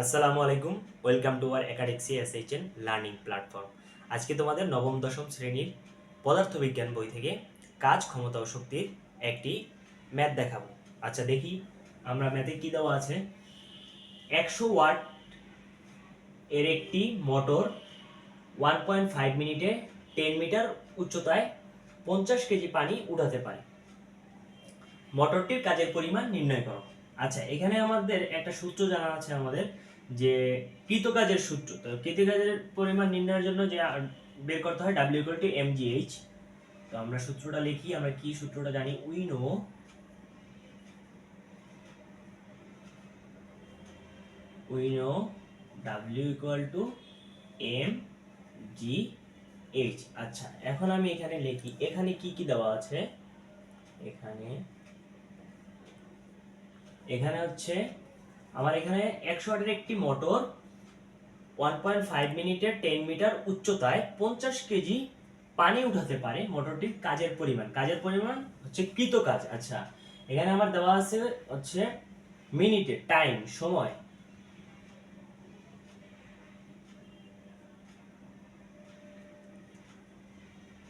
আসসালামু আলাইকুম, welcome to our একাডেক্সি এসএইচএন লার্নিং প্ল্যাটফর্ম। আজকে তোমাদের নবম দশম শ্রেণীর পদার্থবিজ্ঞান বই থেকে কাজ, ক্ষমতা ও শক্তির একটি ম্যাথ দেখাবো। আচ্ছা দেখি আমরা ম্যাথে কি দেওয়া আছে। 100 ওয়াট এর একটি মোটর 1.5 মিনিটে 10 মিটার উচ্চতায় 50 কেজি পানি উঠাতে পারে। মোটরটির কাজের পরিমাণ নির্ণয় করো। আচ্ছা, এখানে আমাদের একটা সূত্র জানা আছে আমাদের, যে কৃতকাজের সূত্র। তো কৃতকাজের পরিমাণ নির্ণয়ের জন্য যে বের করতে হয় W = mgh। তো আমরা সূত্রটা লিখি। আমরা কি সূত্রটা জানি? We know W = mgh। আচ্ছা, এখন আমি এখানে লিখি, এখানে কি কি দেওয়া আছে। এখানে হচ্ছে আমার এখানে 100 ওয়াটের একটি মোটর 1.5 মিনিটে 10 মিটার উচ্চতায় 50 কেজি পানি উঠাতে পারে। মোটরটির কাজের পরিমাণ হচ্ছে কৃতকাজ। আচ্ছা, এখানে আমার দেওয়া আছে হচ্ছে মিনিটে, টাইম, সময়।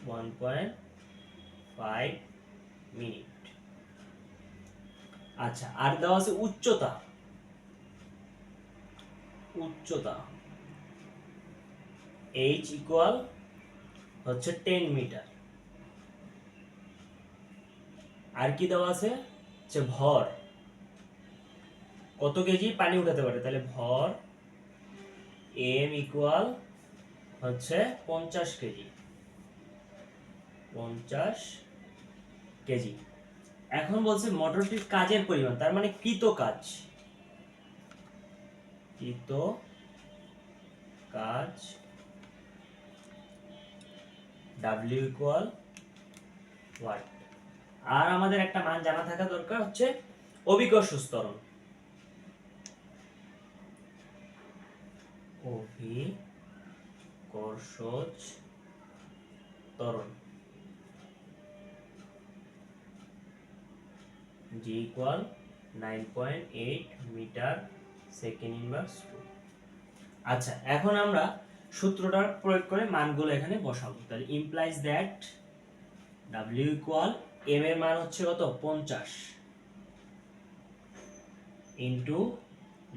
One point five minute. আচ্ছা, আর দেওয়া আছে উচ্চতা h ইকুয়াল হচ্ছে 10 মিটার। আর কি দেওয়া আছে যে ভর, কত কেজি পানি উঠাতে পারে, তাহলে ভর m ইকুয়াল হচ্ছে 50 কেজি। এখন বলছে মোটরটির কাজের পরিমাণ, তার মানে কৃত কাজ W ইকুয়াল ওয়াট। আর আমাদের একটা মান জানা থাকা দরকার, হচ্ছে অভিকর্ষ ত্বরণ। G equal 9.8 metre second inverse 2। আচ্ছা, এখন আমরা সূত্রটা প্রয়োগ করে মানগুলো এখানে বসাবো। তাহলে implies that W equal m এর মান হচ্ছে কত, 50 ইনটু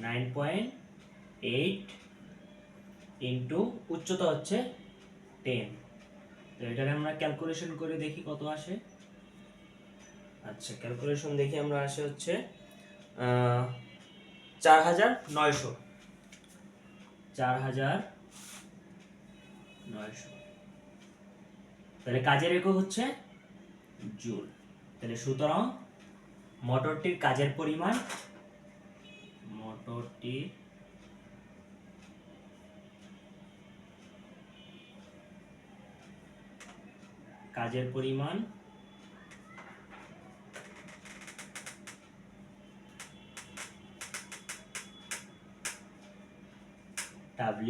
9.8 ইনটু উচ্চতা হচ্ছে 10। তো এটাকে আমরা ক্যালকুলেশন করে দেখি কত আসে। আচ্ছা, ক্যালকুলেশন দেখি আমরা, আসে হচ্ছে 4900। তাহলে কাজের একক হচ্ছে জুল। তাহলে সুতরাং মোটরটির কাজের পরিমাণ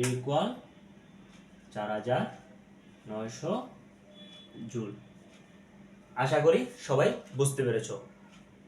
W ইকুয়াল 4900 জুল। আশা করি সবাই বুঝতে পেরেছো।